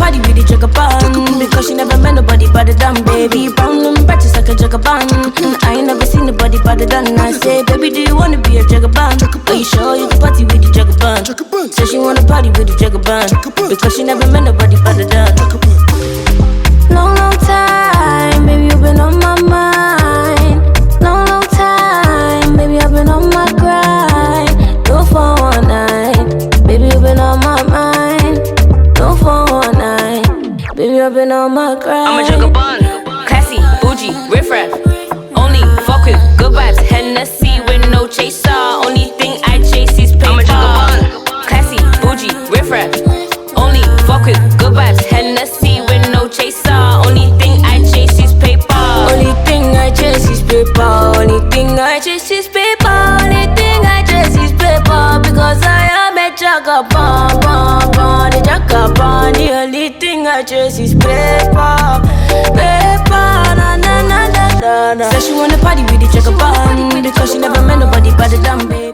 party with the jagaban, because she never met nobody but the damn baby. Brown and practice like a jagaban. I ain't never seen nobody but the done. I say, baby, do you wanna be a jagaban? Are you sure you can party with the jagaban? Say she wanna party with the jagaban, because she never met nobody but the done. Long, long time, baby, you've been on my mind. Long, long time, baby, I've been on my grind. No 419, baby, you've been on my mind. No 419, baby, I've been on my grind. I'm a jagaban, classy, bougie, riff-raff. Only fuck with good vibes, Hennessy with no chaser. Only thing I chase is paper. I'm a jagaban, classy, bougie, riff-raff. Only fuck with good vibes, Hennessy with no chaser. Only thing I chase is paper. Only thing I chase is paper. Only thing I chase is paper. Only thing I chase is paper. Because I am a jagaban, the jagaban. The only thing I chase is paper, paper. Na na na na na na. Said she wanna party with the jagaban, because she never met nobody but the damn baby.